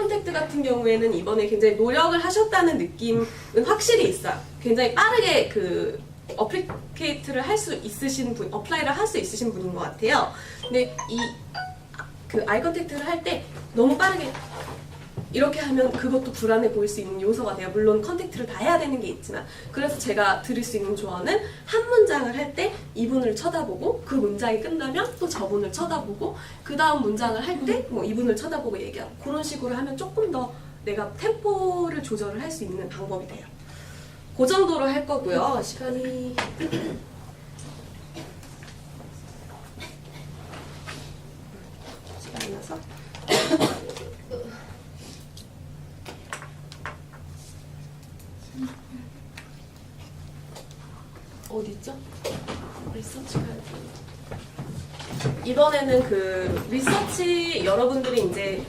컨택트 같은 경우에는 이번에 굉장히 노력을 하셨다는 느낌은 확실히 있어요. 굉장히 빠르게 그 어플리케이트를 할 수 있으신 분, 어플라이를 할 수 있으신 분인 것 같아요. 근데 그 아이 컨택트를 할 때 너무 빠르게 이렇게 하면 그것도 불안해 보일 수 있는 요소가 돼요. 물론 컨택트를 다 해야 되는 게 있지만. 그래서 제가 드릴 수 있는 조언은 한 문장을 할 때 이분을 쳐다보고 그 문장이 끝나면 또 저분을 쳐다보고 그 다음 문장을 할 때 뭐 이분을 쳐다보고 얘기하고 그런 식으로 하면 조금 더 내가 템포를 조절을 할 수 있는 방법이 돼요. 그 정도로 할 거고요. 시간이 나서 어디 있죠? 리서치가 이번에는 그 리서치 여러분들이 이제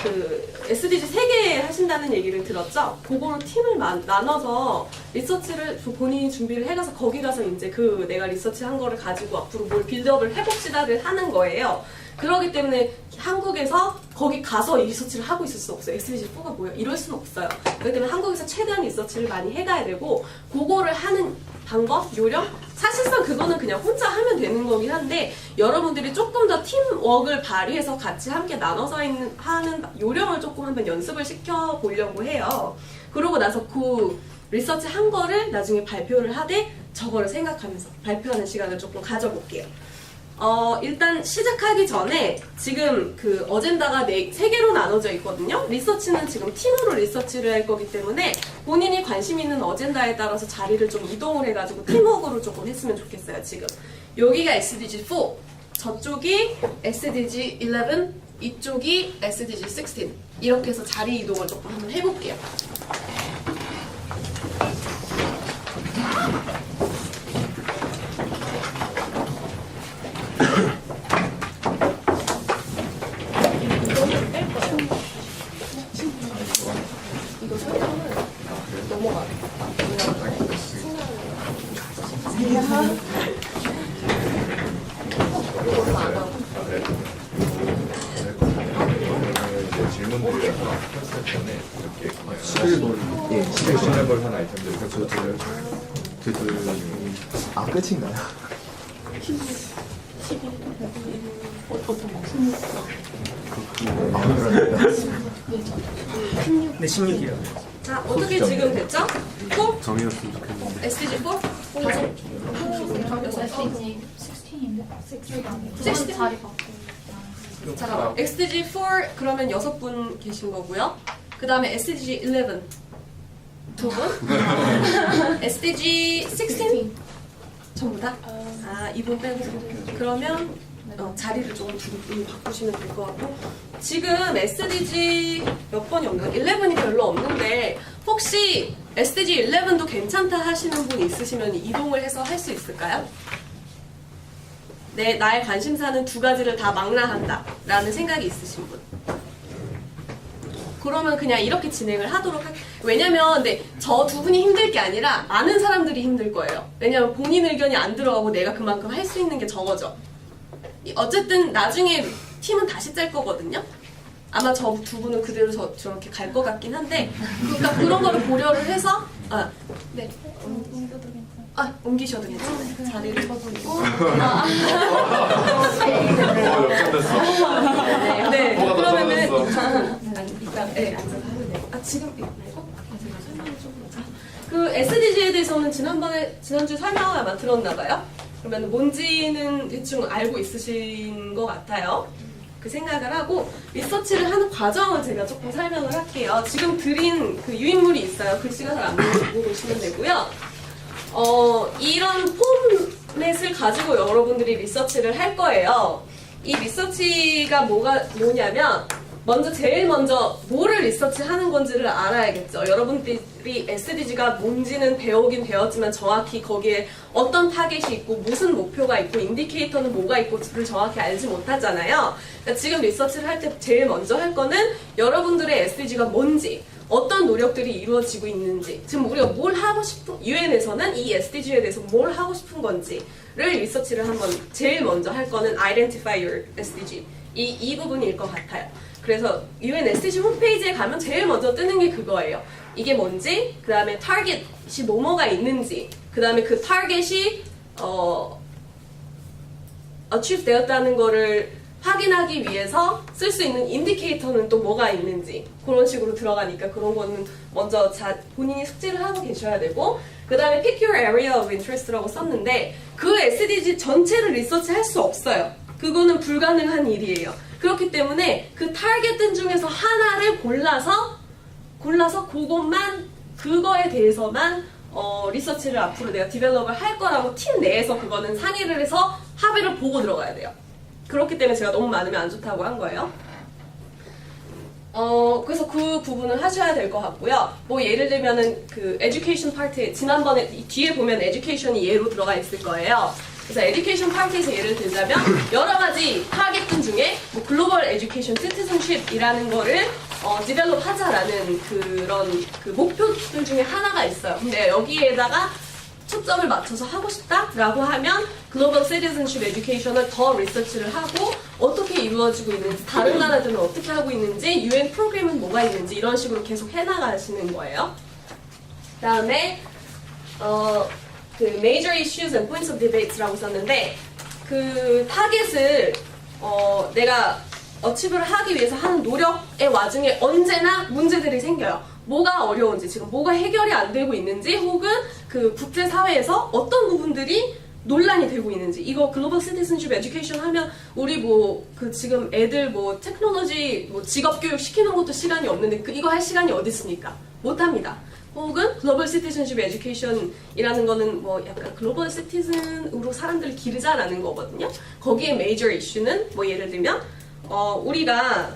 그 SDG 3개 하신다는 얘기를 들었죠? 그거로 팀을 나눠서 리서치를 본인이 준비를 해가서 거기 가서 이제 그 내가 리서치 한 거를 가지고 앞으로 뭘 빌드업을 해봅시다를 하는 거예요. 그렇기 때문에 한국에서 거기 가서 이 리서치를 하고 있을 수 없어요. SDG4가 뭐야? 이럴 수는 없어요. 그렇기 때문에 한국에서 최대한 리서치를 많이 해가야 되고 그거를 하는 방법, 요령? 사실상 그거는 그냥 혼자 하면 되는 거긴 한데 여러분들이 조금 더 팀워크를 발휘해서 같이 함께 나눠서 하는 요령을 조금 한번 연습을 시켜보려고 해요. 그러고 나서 그 리서치 한 거를 나중에 발표를 하되 저거를 생각하면서 발표하는 시간을 조금 가져볼게요. 일단 시작하기 전에 지금 그 어젠다가 3개로 나눠져 있거든요. 리서치는 지금 팀으로 리서치를 할 거기 때문에 본인이 관심 있는 어젠다에 따라서 자리를 좀 이동을 해가지고 팀워크로 조금 했으면 좋겠어요. 지금 여기가 SDG 4, 저쪽이 SDG 11, 이쪽이 SDG 16 이렇게 해서 자리 이동을 조금 한번 해볼게요. 이거 설명을 넘어가. 질문들을 했을 때는 이렇게 11번. 예, 11번 한 아이템들 아, 끝인가요? 아, 그러네요. 네, 16이요. 자, 어떻게 지금 됐죠? 4? 정이었으면 좋겠는데. SDG 4? 16인데? 16? 자리 바꾸고. 잠깐만. SDG 4 그러면 6분 계신 거고요. 그 다음에 SDG 11 2분. SDG 16 전부 다? 아, 2분 빼고. 그러면 자리를 조금 바꾸시면 될 것 같고 지금 SDG 몇 번이 없나요? 11이 별로 없는데 혹시 SDG 11도 괜찮다 하시는 분 있으시면 이동을 해서 할 수 있을까요? 네, 나의 관심사는 2가지를 다 망라한다 라는 생각이 있으신 분 그러면 그냥 이렇게 진행을 하도록 할게요. 왜냐면 근데 저 2분이 힘들 게 아니라 많은 사람들이 힘들 거예요. 왜냐면 본인 의견이 안 들어가고 내가 그만큼 할 수 있는 게 적어져. 어쨌든 나중에 팀은 다시 짤 거거든요. 아마 저 2분은 그대로 저렇게 갈 것 같긴 한데 그러니까 그런 거를 고려를 해서 네. 옮기셔도 괜찮아요. 자리를 바꾸고 네. 그러면은 일단 네, 앉아서 하면 돼요. 지금 말고 제가 설명을 좀 하자. 그 SDG에 대해서는 지난주 설명을 아마 들었나 봐요. 그러면 뭔지는 대충 알고 있으신 것 같아요. 그 생각을 하고 리서치를 하는 과정을 제가 조금 설명을 할게요. 지금 드린 그 유인물이 있어요. 글씨가 잘 안 보이시면 되고요. 이런 포맷을 가지고 여러분들이 리서치를 할 거예요. 이 리서치가 뭐냐면 제일 먼저 뭐를 리서치하는 건지를 알아야겠죠. 여러분들이 SDG가 뭔지는 배우긴 배웠지만 정확히 거기에 어떤 타겟이 있고 무슨 목표가 있고 인디케이터는 뭐가 있고를 정확히 알지 못하잖아요. 그러니까 지금 리서치를 할 때 제일 먼저 할 거는 여러분들의 SDG가 뭔지 어떤 노력들이 이루어지고 있는지 지금 우리가 뭘 하고 싶은 UN에서는 이 SDG에 대해서 뭘 하고 싶은 건지를 리서치를 한번 제일 먼저 할 거는 Identify Your SDG 이 부분일 것 같아요. 그래서 UN SDG 홈페이지에 가면 제일 먼저 뜨는 게 그거예요. 이게 뭔지, 그 다음에 타겟이 뭐뭐가 있는지, 그 다음에 그 타겟이 achieve 되었다는 거를 확인하기 위해서 쓸 수 있는 인디케이터는 또 뭐가 있는지 그런 식으로 들어가니까 그런 거는 먼저 본인이 숙지를 하고 계셔야 되고, 그 다음에 pick your area of interest라고 썼는데 그 SDG 전체를 리서치할 수 없어요. 그거는 불가능한 일이에요. 그렇기 때문에 그 타겟들 중에서 하나를 골라서 그것만, 그거에 대해서만 리서치를 앞으로 내가 디벨롭을 할 거라고 팀 내에서 그거는 상의를 해서 합의를 보고 들어가야 돼요. 그렇기 때문에 제가 너무 많으면 안 좋다고 한 거예요. 그래서 그 부분을 하셔야 될 것 같고요. 뭐 예를 들면은 그 에듀케이션 파트, 지난번에 뒤에 보면 에듀케이션이 예로 들어가 있을 거예요. 그래서 에듀케이션 파트에서 예를 들자면 여러 가지 타겟들 중에 뭐 글로벌 에듀케이션 시티즌십이라는 거를 디벨롭 하자라는 그런 그 목표들 중에 하나가 있어요. 근데 여기에다가 초점을 맞춰서 하고 싶다라고 하면 글로벌 시티즌십 에듀케이션을 더 리서치를 하고 어떻게 이루어지고 있는지, 다른 나라들은 어떻게 하고 있는지, UN 프로그램은 뭐가 있는지 이런 식으로 계속 해나가시는 거예요. 그 다음에 그 major issues and points of debates라고 썼는데 그 타겟을 내가 어치브를 하기 위해서 하는 노력의 와중에 언제나 문제들이 생겨요. 뭐가 어려운지, 지금 뭐가 해결이 안 되고 있는지, 혹은 그 국제사회에서 어떤 부분들이 논란이 되고 있는지. 이거 글로벌 시티즌십 에듀케이션 하면 우리 뭐 그 지금 애들 뭐 테크놀로지 뭐 직업 교육 시키는 것도 시간이 없는데 이거 할 시간이 어디 있습니까? 못 합니다. 혹은 글로벌 시티즌십 에듀케이션이라는 거는 뭐 약간 글로벌 시티즌으로 사람들을 기르자라는 거거든요. 거기에 메이저 이슈는 뭐 예를 들면 우리가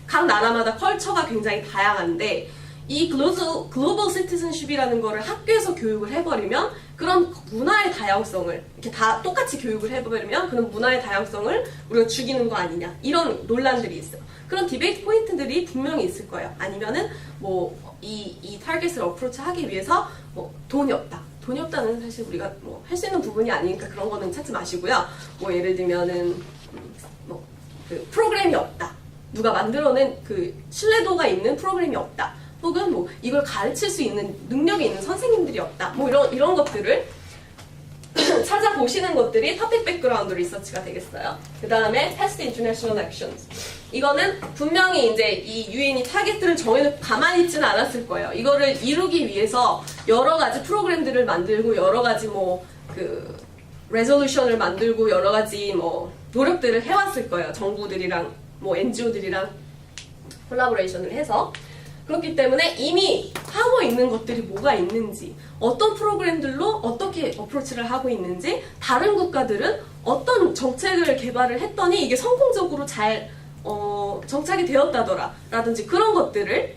각 나라마다 컬처가 굉장히 다양한데 이 글로벌 시티즌십이라는 거를 학교에서 교육을 해버리면 그런 문화의 다양성을 이렇게 다 똑같이 교육을 해버리면 그런 문화의 다양성을 우리가 죽이는 거 아니냐, 이런 논란들이 있어요. 그런 디베이트 포인트들이 분명히 있을 거예요. 아니면은 뭐 이 타겟을 어프로치 하기 위해서 뭐 돈이 없다. 돈이 없다는 사실 우리가 뭐 할 수 있는 부분이 아니니까 그런 거는 찾지 마시고요. 뭐 예를 들면은 뭐 그 프로그램이 없다. 누가 만들어낸 그 신뢰도가 있는 프로그램이 없다. 혹은 뭐 이걸 가르칠 수 있는 능력이 있는 선생님들이 없다. 뭐 이런 것들을 찾아보시는 것들이 토픽 백그라운드 리서치가 되겠어요. 그 다음에 Past International Actions. 이거는 분명히 이제 이 UN이 타겟들을 정해놓고 가만히 있지는 않았을 거예요. 이거를 이루기 위해서 여러 가지 프로그램들을 만들고 여러 가지 뭐 그 레졸루션을 만들고 여러 가지 뭐 노력들을 해왔을 거예요. 정부들이랑 뭐 NGO들이랑 콜라보레이션을 해서. 그렇기 때문에 이미 하고 있는 것들이 뭐가 있는지, 어떤 프로그램들로 어떻게 어프로치를 하고 있는지, 다른 국가들은 어떤 정책을 개발을 했더니 이게 성공적으로 잘 정착이 되었다더라 라든지 그런 것들을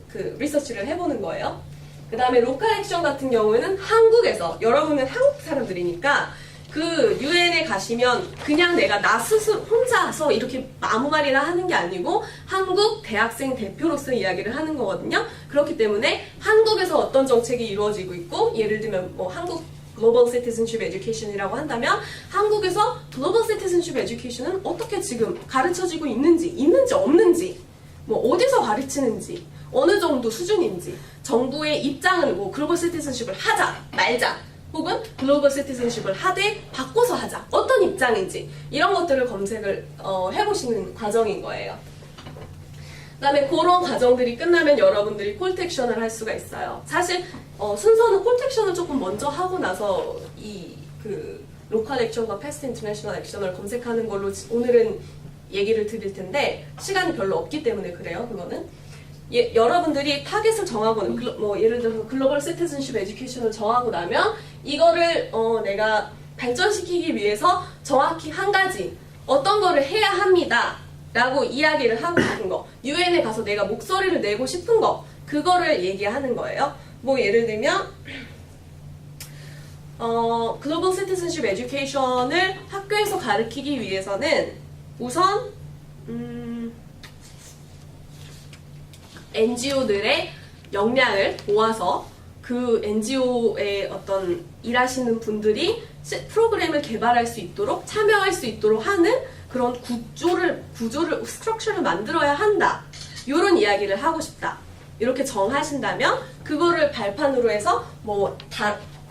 그 리서치를 해보는 거예요. 그 다음에 로컬 액션 같은 경우에는 한국에서, 여러분은 한국 사람들이니까 그 UN에 가시면 그냥 내가 나 스스로 혼자서 이렇게 아무 말이나 하는 게 아니고 한국 대학생 대표로서 이야기를 하는 거거든요. 그렇기 때문에 한국에서 어떤 정책이 이루어지고 있고, 예를 들면 뭐 한국 글로벌 시티즌십 에듀케이션이라고 한다면 한국에서 글로벌 시티즌십 에듀케이션은 어떻게 지금 가르쳐지고 있는지 없는지, 뭐 어디서 가르치는지, 어느 정도 수준인지, 정부의 입장은 뭐 글로벌 시티즌십을 하자 말자, 혹은 글로벌 시티즌십을 하되 바꿔서 하자, 어떤 입장인지 이런 것들을 검색을 해보시는 과정인 거예요. 그 다음에 그런 과정들이 끝나면 여러분들이 콜택션을 할 수가 있어요. 사실 순서는 콜택션을 조금 먼저 하고 나서 이 그 로컬 액션과 패스트 인터내셔널 액션을 검색하는 걸로 오늘은 얘기를 드릴 텐데 시간이 별로 없기 때문에 그래요. 그거는 여러분들이 타겟을 정하고는 뭐 예를 들어서 글로벌 시티즌십 에듀케이션을 정하고 나면 이거를 내가 발전시키기 위해서 정확히 한 가지 어떤 거를 해야 합니다 라고 이야기를 하고 싶은 거, UN에 가서 내가 목소리를 내고 싶은 거, 그거를 얘기하는 거예요. 뭐 예를 들면 글로벌 시티즌십 에듀케이션을 학교에서 가르치기 위해서는 우선 NGO들의 역량을 모아서 그 NGO의 어떤 일하시는 분들이 프로그램을 개발할 수 있도록, 참여할 수 있도록 하는 그런 구조를 스트럭처를 만들어야 한다. 이런 이야기를 하고 싶다. 이렇게 정하신다면 그거를 발판으로 해서 뭐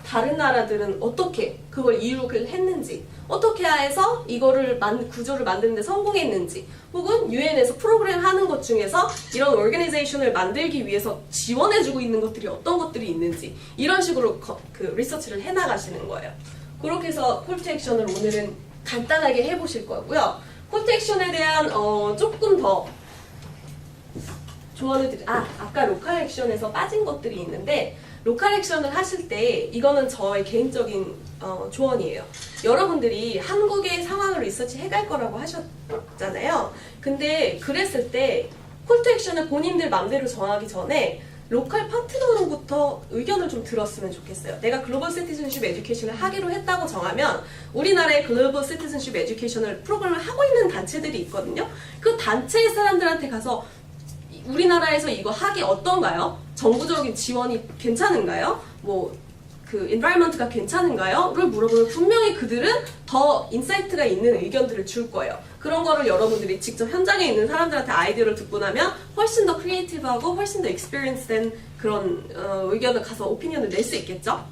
다른 나라들은 어떻게 그걸 이룩을 했는지, 어떻게 해서 이거를 구조를 만드는 데 성공했는지, 혹은 유엔에서 프로그램 하는 것 중에서 이런 오르가니제이션을 만들기 위해서 지원해주고 있는 것들이 어떤 것들이 있는지, 이런 식으로 그 리서치를 해나가시는 거예요. 그렇게 해서 콜 투 액션을 오늘은 간단하게 해보실 거고요. 콜 투 액션에 대한 조금 더 조언을 아까 로컬 액션에서 빠진 것들이 있는데, 로컬 액션을 하실 때 이거는 저의 개인적인 조언이에요. 여러분들이 한국의 상황을 리서치 해갈 거라고 하셨잖아요. 근데 그랬을 때 콜 투 액션을 본인들 맘대로 정하기 전에 로컬 파트너로부터 의견을 좀 들었으면 좋겠어요. 내가 글로벌 시티즌십 에듀케이션을 하기로 했다고 정하면 우리나라의 글로벌 시티즌십 에듀케이션을 프로그램을 하고 있는 단체들이 있거든요. 그 단체의 사람들한테 가서 우리나라에서 이거 하기 어떤가요? 정부적인 지원이 괜찮은가요? 뭐 그 environment가 괜찮은가요? 를 물어보면 분명히 그들은 더 인사이트가 있는 의견들을 줄 거예요. 그런 거를 여러분들이 직접 현장에 있는 사람들한테 아이디어를 듣고 나면 훨씬 더 크리에이티브하고 훨씬 더 익스피리언스된 그런 의견을 가서 오피니언을 낼 수 있겠죠?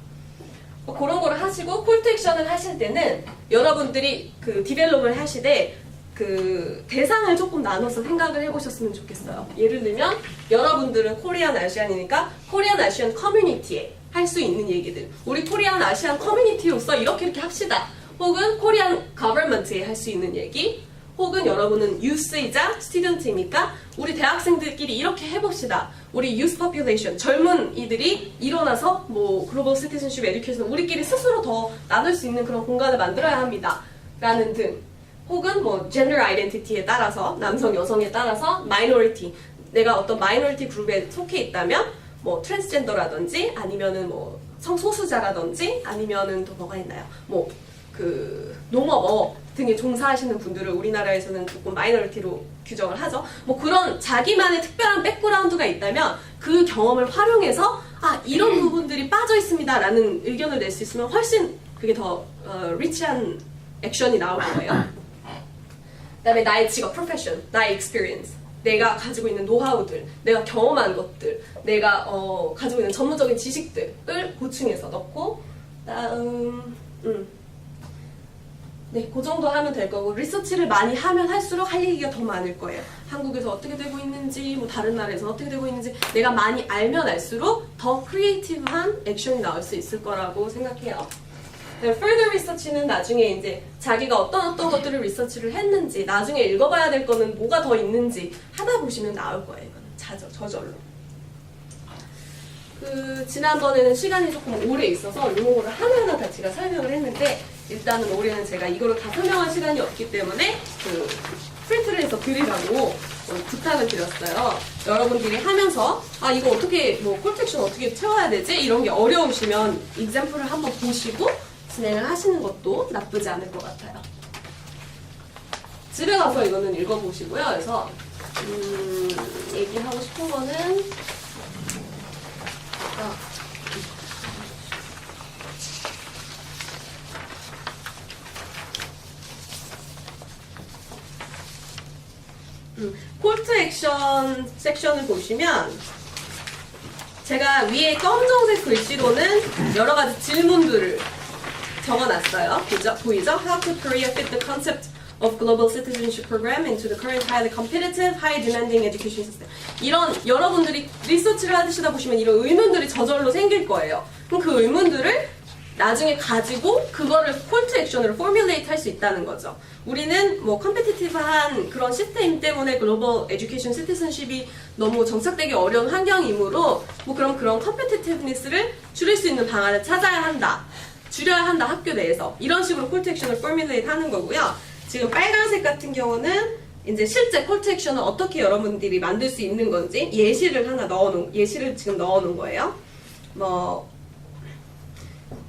그런 거를 하시고 콜 투 액션을 하실 때는 여러분들이 그 디벨롭을 하시되 그 대상을 조금 나눠서 생각을 해보셨으면 좋겠어요. 예를 들면 여러분들은 코리안 아시안이니까 코리안 아시안 커뮤니티에 할 수 있는 얘기들, 우리 코리안 아시안 커뮤니티로서 이렇게 합시다. 혹은 코리안 거버먼트에 할 수 있는 얘기, 혹은 여러분은 유스이자 스튜던트이니까 우리 대학생들끼리 이렇게 해봅시다. 우리 유스 퍼퓰레이션, 젊은 이들이 일어나서 뭐 글로벌 시티즌십 에듀케이션 우리끼리 스스로 더 나눌 수 있는 그런 공간을 만들어야 합니다. 라는 등, 혹은 뭐 젠더 아이덴티티에 따라서 남성, 여성에 따라서 마이너리티, 내가 어떤 마이너리티 그룹에 속해 있다면 뭐 트랜스젠더라든지 아니면은 뭐 성소수자라든지 아니면은 또 뭐가 있나요? 뭐 그 농업업 등에 종사하시는 분들을 우리나라에서는 조금 마이너리티로 규정을 하죠. 뭐 그런 자기만의 특별한 백그라운드가 있다면 그 경험을 활용해서 이런 부분들이 빠져 있습니다라는 의견을 낼 수 있으면 훨씬 그게 더 리치한 액션이 나올 거예요. 그다음에 나의 직업, 프로페션, 나의 experience, 내가 가지고 있는 노하우들, 내가 경험한 것들, 내가 가지고 있는 전문적인 지식들을 보충해서 넣고, 네, 그 정도 하면 될 거고, 리서치를 많이 하면 할수록 할 얘기가 더 많을 거예요. 한국에서 어떻게 되고 있는지, 뭐 다른 나라에서 어떻게 되고 있는지 내가 많이 알면 알수록 더 크리에이티브한 액션이 나올 수 있을 거라고 생각해요. further research는 나중에 이제 자기가 어떤 것들을 리서치를 했는지, 나중에 읽어봐야 될 거는 뭐가 더 있는지 하다 보시면 나올 거예요. 이거는 저절로. 지난번에는 시간이 조금 오래 있어서 이런 거를 하나하나 다 제가 설명을 했는데, 일단은 올해는 제가 이거를 다 설명할 시간이 없기 때문에 프린트를 해서 드리라고 부탁을 드렸어요. 여러분들이 하면서 이거 어떻게 콜 투 액션 어떻게 채워야 되지? 이런 게 어려우시면 example을 한번 보시고 진행을 하시는 것도 나쁘지 않을 것 같아요. 집에 가서 이거는 읽어보시고요. 그래서 얘기하고 싶은 거는 콜 투 액션 섹션을 보시면 제가 위에 검정색 글씨로는 여러 가지 질문들을 적어놨어요. 보이죠? How could Korea fit the concept of global citizenship program into the current highly competitive, high demanding education system? 이런 여러분들이 리서치를 하시다 보시면 이런 의문들이 저절로 생길 거예요. 그럼 그 의문들을 나중에 가지고 그거를 콜 투 액션으로 포뮬레이트 할 수 있다는 거죠. 우리는 뭐 컴피티티브한 그런 시스템 때문에 글로벌 에듀케이션 시티즌십이 너무 정착되기 어려운 환경이므로 뭐 그런 컴피티티브니스를 줄일 수 있는 방안을 찾아야 한다. 줄여야 한다, 학교 내에서. 이런 식으로 콜 투 액션을 포뮬레이트 하는 거고요. 지금 빨간색 같은 경우는 이제 실제 콜 투 액션을 어떻게 여러분들이 만들 수 있는 건지 예시를 지금 넣어놓은 거예요.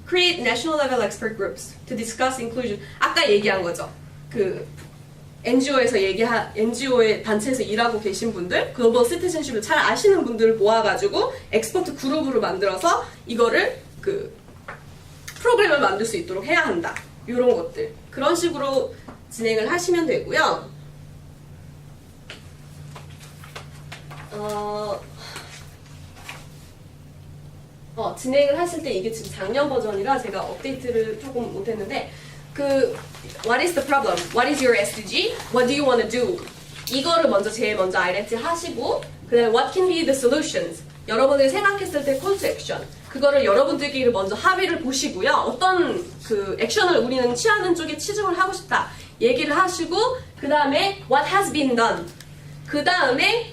Create national level expert groups to discuss inclusion. 아까 얘기한 거죠. NGO의 단체에서 일하고 계신 분들, 글로벌 시티즌십을 잘 아시는 분들을 모아가지고 엑스퍼트 그룹으로 만들어서 이거를 프로그램을 만들 수 있도록 해야 한다. 이런 것들. 그런 식으로 진행을 하시면 되고요. 진행을 하실 때 이게 지금 작년 버전이라 제가 업데이트를 조금 못했는데 What is the problem? What is your SDG? What do you want to do? 이거를 제일 먼저 identify 하시고 그 다음에 What can be the solutions? 여러분들이 생각했을 때 call to action 그거를 여러분들끼리 먼저 합의를 보시고요. 어떤 액션을 우리는 취하는 쪽에 치중을 하고 싶다 얘기를 하시고 그 다음에 What has been done? 그 다음에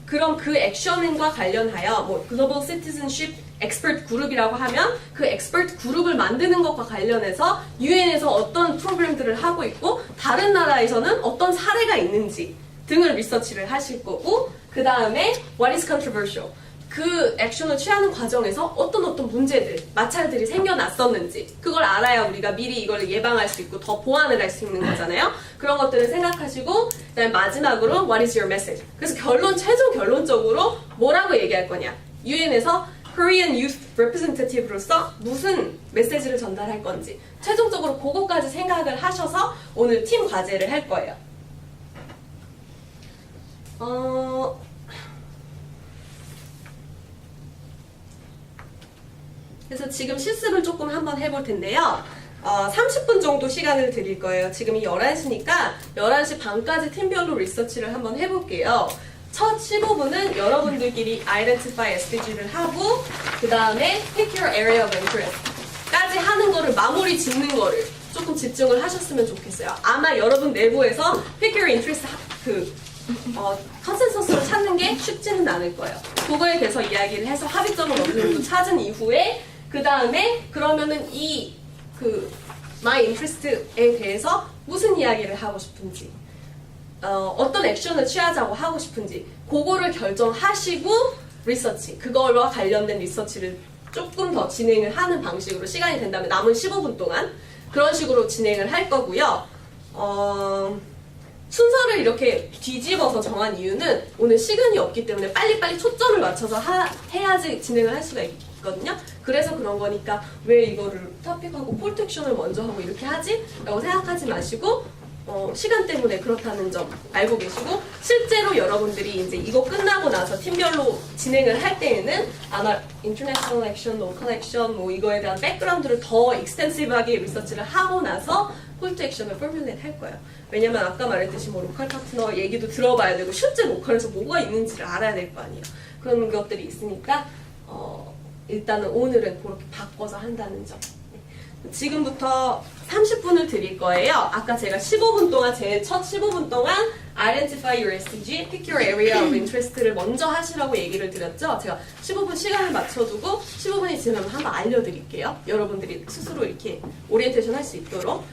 그럼 그 액션과 관련하여 글로벌 시티즌십 엑스퍼트 그룹이라고 하면 그 엑스퍼트 그룹을 만드는 것과 관련해서 유엔에서 어떤 프로그램들을 하고 있고 다른 나라에서는 어떤 사례가 있는지 등을 리서치를 하실 거고 그 다음에 What is controversial? 그 액션을 취하는 과정에서 어떤 문제들, 마찰들이 생겨났었는지 그걸 알아야 우리가 미리 이걸 예방할 수 있고 더 보완을 할 수 있는 거잖아요. 그런 것들을 생각하시고 그다음에 마지막으로 What is your message? 그래서 최종 결론적으로 뭐라고 얘기할 거냐? 유엔에서 Korean Youth Representative로서 무슨 메시지를 전달할 건지 최종적으로 그거까지 생각을 하셔서 오늘 팀 과제를 할 거예요. 그래서 지금 실습을 조금 한번 해볼 텐데요. 30분 정도 시간을 드릴 거예요. 지금이 11시니까 11시 반까지 팀별로 리서치를 한번 해볼게요. 첫 15분은 여러분들끼리 identify SDG를 하고 그 다음에 pick your area of interest 까지 하는 거를 마무리 짓는 거를 조금 집중을 하셨으면 좋겠어요. 아마 여러분 내부에서 pick your interest 컨센서스를 찾는 게 쉽지는 않을 거예요. 그거에 대해서 이야기를 해서 합의점을 어느 정도 찾은 이후에 그 다음에 그러면은 my interest에 대해서 무슨 이야기를 하고 싶은지 어떤 액션을 취하자고 하고 싶은지 그거를 결정하시고 리서치 그걸과 관련된 리서치를 조금 더 진행을 하는 방식으로 시간이 된다면 남은 15분 동안 그런 식으로 진행을 할 거고요. 순서를 이렇게 뒤집어서 정한 이유는 오늘 시간이 없기 때문에 빨리빨리 초점을 맞춰서 해야지 진행을 할 수가 있거든요. 그래서 그런 거니까 왜 이거를 토픽하고 콜트 액션을 먼저 하고 이렇게 하지? 라고 생각하지 마시고 시간 때문에 그렇다는 점 알고 계시고 실제로 여러분들이 이제 이거 끝나고 나서 팀별로 진행을 할 때에는 아마 인터내셔널 액션, 로컬 액션 이거에 대한 백그라운드를 더 익스텐시브하게 리서치를 하고 나서 콜트 액션을 포뮬레이트 할 거예요. 왜냐면 아까 말했듯이 로컬 파트너 얘기도 들어봐야 되고 실제 로컬에서 뭐가 있는지를 알아야 될 거 아니에요. 그런 것들이 있으니까 일단은 오늘은 그렇게 바꿔서 한다는 점. 지금부터 30분을 드릴 거예요. 아까 제가 15분 동안 제일 첫 15분 동안 Identify your SDG, Pick your area of interest를 먼저 하시라고 얘기를 드렸죠. 제가 15분 시간을 맞춰두고 15분이 지나면 한번 알려드릴게요. 여러분들이 스스로 이렇게 오리엔테이션 할 수 있도록.